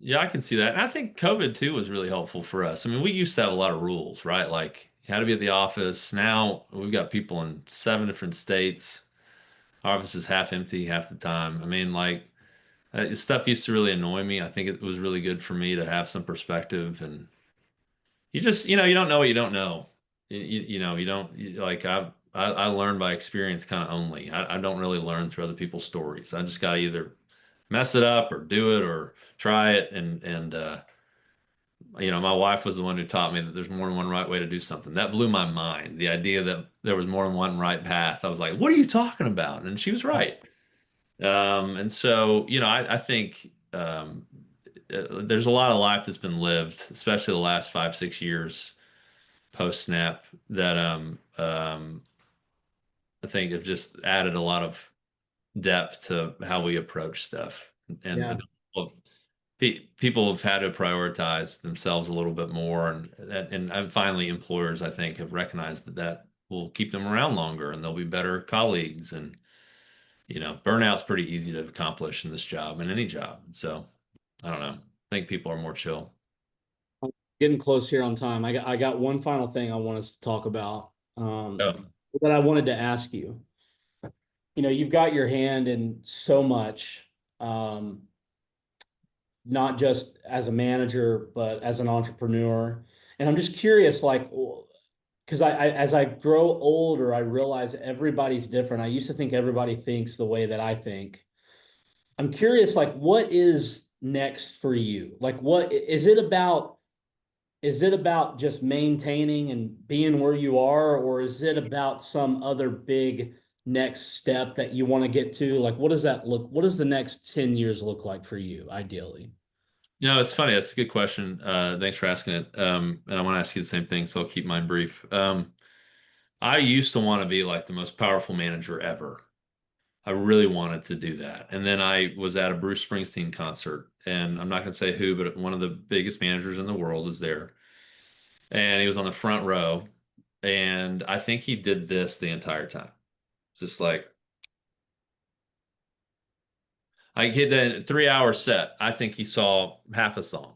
Yeah, I can see that. And I think COVID too was really helpful for us. I mean, we used to have a lot of rules, right? Like you had to be at the office. Now we've got people in 7 different states. Our office is half empty half the time. I mean, like Stuff used to really annoy me. I think it was really good for me to have some perspective, and you just, you don't know what you don't know. You don't like I learn by experience kind of only. I don't really learn through other people's stories. I just got to either mess it up or do it or try it. And my wife was the one who taught me that there's more than one right way to do something. That blew my mind. The idea that there was more than one right path. I was like, what are you talking about? And she was right. And so, I think there's a lot of life that's been lived, especially the last 5, 6 years post snap, that I think have just added a lot of depth to how we approach stuff. And Yeah. people have had to prioritize themselves a little bit more, and finally employers, I think, have recognized that will keep them around longer and they'll be better colleagues. And burnout's pretty easy to accomplish in this job and any job. So I don't know. I think people are more chill. Getting close here on time. I got one final thing I want us to talk about, Oh, that I wanted to ask you. You've got your hand in so much, um, not just as a manager, but as an entrepreneur. And I'm just curious, like, because as I grow older, I realize everybody's different. I used to think everybody thinks the way that I think. I'm curious, like, what is next for you? Like, what is it about? Is it about just maintaining and being where you are, or is it about some other big next step that you want to get to? Like, what does the next 10 years look like for you, ideally? no, it's funny. That's a good question. Thanks for asking it. And I want to ask you the same thing, so I'll keep mine brief. I used to want to be like the most powerful manager ever. I really wanted to do that. And then I was at a Bruce Springsteen concert, and I'm not going to say who, but one of the biggest managers in the world was there. And he was on the front row. And I think he did this the entire time. Just like I hit that 3 hour set. I think he saw half a song.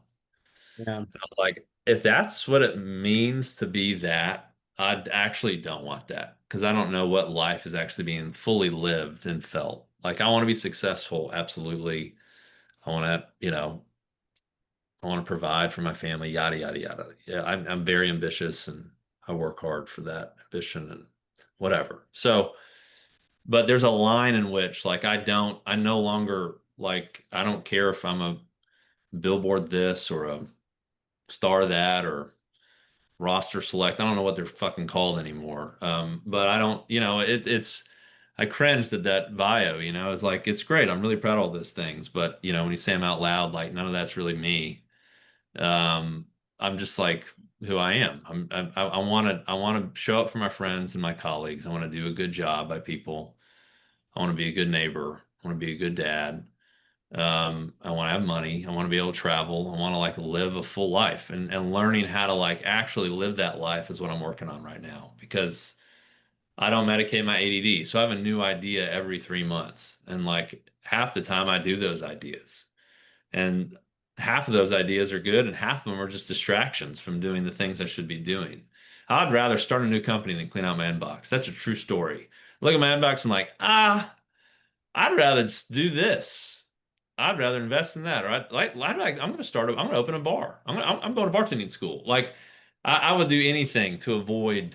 Yeah. I was like, if that's what it means to be that, I actually don't want that because I don't know what life is actually being fully lived and felt. Like, I want to be successful, absolutely. I want to, I want to provide for my family, yada, yada, yada. Yeah, I'm very ambitious and I work hard for that ambition and whatever. So, but there's a line in which, like, I no longer, like, I don't care if I'm a billboard this or a star that or roster select. I don't know what they're fucking called anymore. But I don't, I cringed at that bio, it's like, it's great. I'm really proud of all those things. But, when you say them out loud, like none of that's really me. Um, I'm just like who I am. I want to show up for my friends and my colleagues. I want to do a good job by people. I want to be a good neighbor. I want to be a good dad. I want to have money. I want to be able to travel. I want to like live a full life, and learning how to like actually live that life is what I'm working on right now because I don't medicate my ADD. So I have a new idea every 3 months. And like half the time I do those ideas. And half of those ideas are good and half of them are just distractions from doing the things I should be doing. I'd rather start a new company than clean out my inbox. That's a true story. Look at my inbox and like, I'd rather just do this. I'd rather invest in that. Or I'm going to I'm going to open a bar. I'm going to bartending school. Like I would do anything to avoid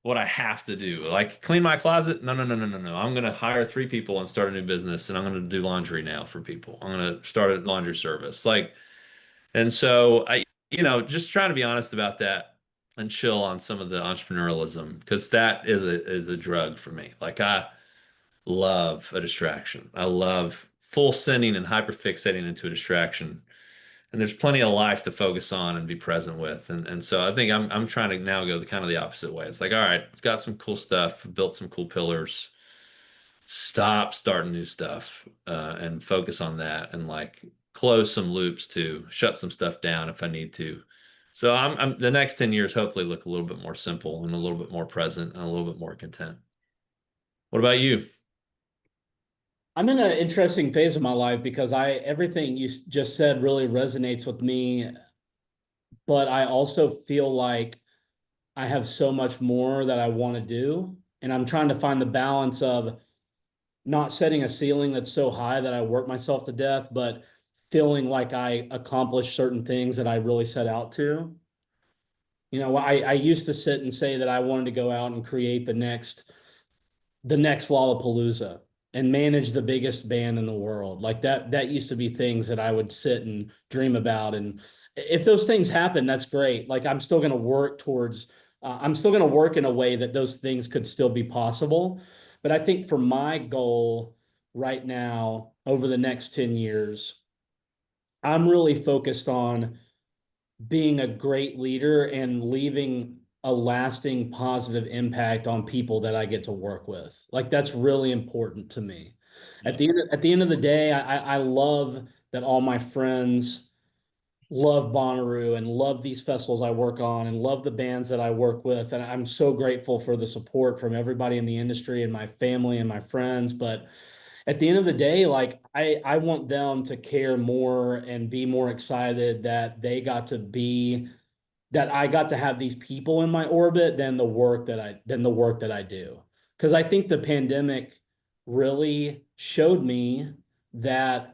what I have to do. Like clean my closet. No, no, no, no, no, no. I'm going to hire 3 people and start a new business. And I'm going to do laundry now for people. I'm going to start a laundry service. And so just trying to be honest about that and chill on some of the entrepreneurialism because that is a drug for me. Like I love a distraction. I love full sending and hyperfixating into a distraction. And there's plenty of life to focus on and be present with. And so I think I'm trying to now go the kind of the opposite way. It's like, all right, I've got some cool stuff, built some cool pillars. Stop starting new stuff and focus on that and like close some loops to shut some stuff down if I need to. So I'm the next 10 years hopefully look a little bit more simple and a little bit more present and a little bit more content. What about you? I'm in an interesting phase of my life because everything you just said really resonates with me, but I also feel like I have so much more that I want to do, and I'm trying to find the balance of not setting a ceiling that's so high that I work myself to death, but feeling like I accomplished certain things that I really set out to. I used to sit and say that I wanted to go out and create the next Lollapalooza and manage the biggest band in the world. Like that used to be things that I would sit and dream about. And if those things happen, that's great. Like I'm still going to work in a way that those things could still be possible. But I think for my goal right now, over the next 10 years, I'm really focused on being a great leader and leaving a lasting positive impact on people that I get to work with. Like that's really important to me. Yeah, At the end of the day, I love that all my friends love Bonnaroo and love these festivals I work on and love the bands that I work with. And I'm so grateful for the support from everybody in the industry and my family and my friends. But at the end of the day, like I want them to care more and be more excited that I got to have these people in my orbit than the work that I do. Because I think the pandemic really showed me that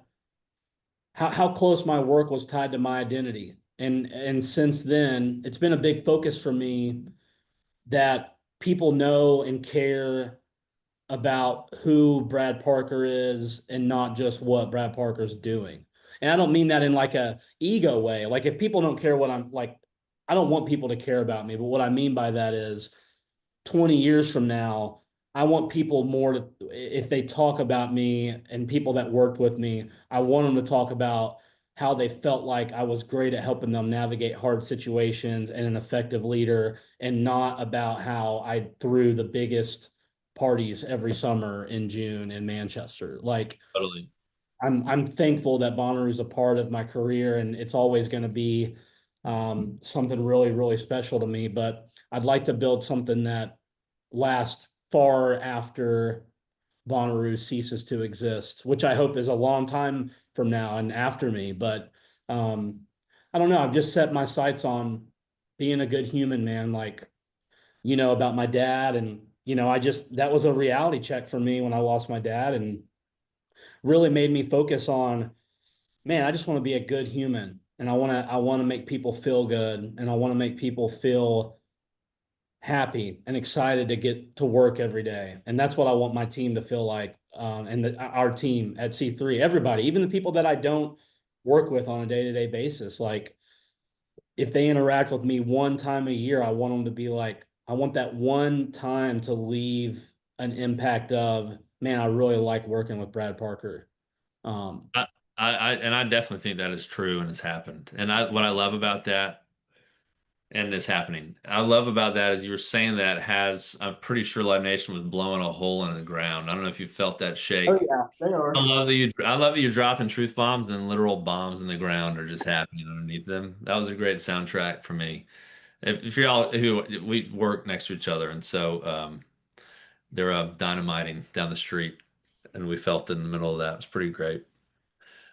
how close my work was tied to my identity. And since then, it's been a big focus for me that people know and care about who Brad Parker is and not just what Brad Parker's doing. And I don't mean that in like a ego way. Like if people don't care what I'm like, I don't want people to care about me. But what I mean by that is 20 years from now, I want people more to, if they talk about me and people that worked with me, I want them to talk about how they felt like I was great at helping them navigate hard situations and an effective leader, and not about how I threw the biggest parties every summer in June in Manchester. Like totally. I'm thankful that Bonnaroo is a part of my career, and it's always going to be something really, really special to me. But I'd like to build something that lasts far after Bonnaroo ceases to exist, which I hope is a long time from now and after me. But um, I don't know. I've just set my sights on being a good human, man. Like, about my dad. And, that was a reality check for me when I lost my dad, and really made me focus on, man, I just want to be a good human. And I want to make people feel good, and I want to make people feel happy and excited to get to work every day. And that's what I want my team to feel like. And our team at C3, everybody, even the people that I don't work with on a day-to-day basis, like if they interact with me one time a year, I want them to be like, I want that one time to leave an impact of, man, I really like working with Brad Parker. Um, I, I definitely think that is true and has happened. And what I love about that and is happening, I love about that is you were saying that has, I'm pretty sure Live Nation was blowing a hole in the ground. I don't know if you felt that oh shake. yeah, they are. I love that you're dropping truth bombs and then literal bombs in the ground are just happening underneath them. That was a great soundtrack for me. If you're all who we work next to each other, and so they're dynamiting down the street, and we felt it in the middle of that. It was pretty great.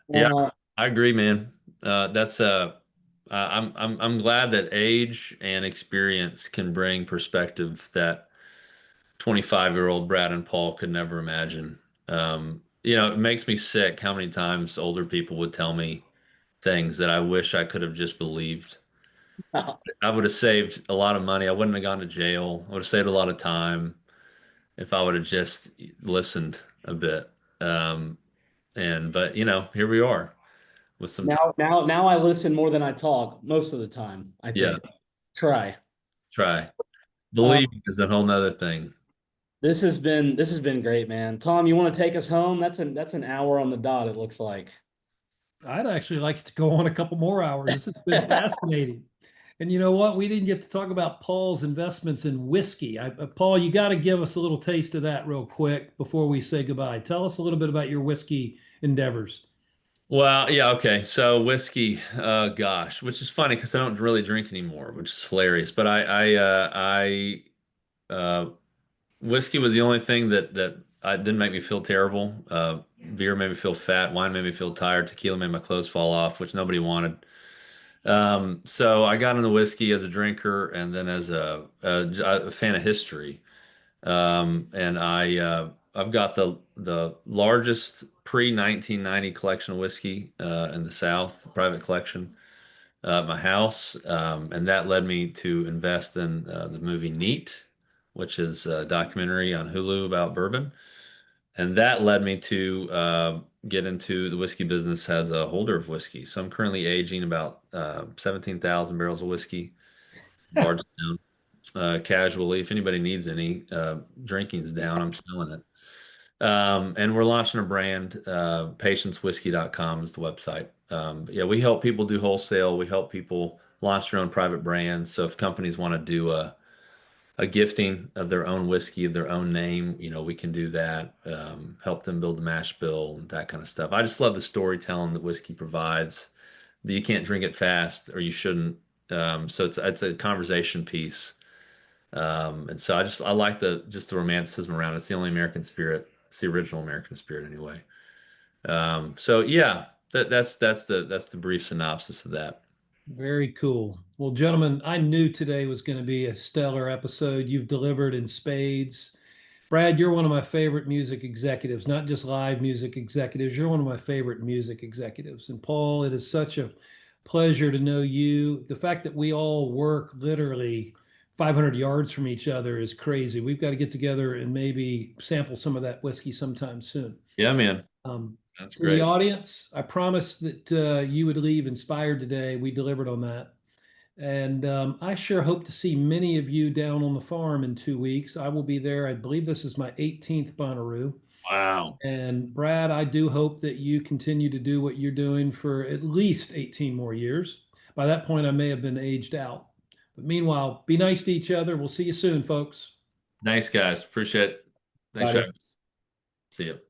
Yeah, Well, I agree, man. That's I'm glad that age and experience can bring perspective that 25-year-old Brad and Paul could never imagine. It makes me sick how many times older people would tell me things that I wish I could have just believed. I would have saved a lot of money. I wouldn't have gone to jail. I would have saved a lot of time if I would have just listened a bit. Um, but here we are with some time. now I listen more than I talk most of the time, I Yeah, think. Try. try. Uh, Believing is a whole nother thing. this has been great, man. Tom, you want to take us home? That's an hour on the dot, it looks like. I'd actually like to go on a couple more hours. This has been fascinating. And you know what? We didn't get to talk about Paul's investments in whiskey. Paul, you got to give us a little taste of that real quick before we say goodbye. Tell us a little bit about your whiskey endeavors. Well, yeah, okay. So whiskey, gosh, which is funny because I don't really drink anymore, which is hilarious. But uh, whiskey was the only thing that I didn't make me feel terrible. Beer made me feel fat. Wine made me feel tired. Tequila made my clothes fall off, which nobody wanted. So I got into whiskey as a drinker and then as a fan of history. And I've got the largest pre-1990 collection of whiskey in the South, private collection at my house, and that led me to invest in the movie Neat, which is a documentary on Hulu about bourbon, and that led me to get into the whiskey business as a holder of whiskey. So I'm currently aging about 17,000 barrels of whiskey, Bardstown, casually. If anybody needs any, drinking's down. I'm selling it. And we're launching a brand, patientewhiskey.com is the website. Yeah, we help people do wholesale. We help people launch their own private brands. So if companies want to do a gifting of their own whiskey, of their own name, we can do that. Help them build a mash bill and that kind of stuff. I just love the storytelling that whiskey provides. That you can't drink it fast, or you shouldn't. So it's a conversation piece. And so I like the romanticism around it. It's the only American spirit. It's the original American spirit anyway. So yeah, that's the brief synopsis of that. Very cool. Well, gentlemen, I knew today was going to be a stellar episode. You've delivered in spades. Brad, you're one of my favorite music executives, not just live music executives. You're one of my favorite music executives. And Paul, it is such a pleasure to know you. The fact that we all work literally 500 yards from each other is crazy. We've got to get together and maybe sample some of that whiskey sometime soon. Yeah, man. To That's the great. audience, I promised that you would leave inspired today. We delivered on that. And I sure hope to see many of you down on the farm in 2 weeks. I will be there. I believe this is my 18th Bonnaroo. Wow. And Brad, I do hope that you continue to do what you're doing for at least 18 more years. By that point, I may have been aged out. But meanwhile, be nice to each other. We'll see you soon, folks. Nice guys. Appreciate it. Thanks, Bye. Travis. See you.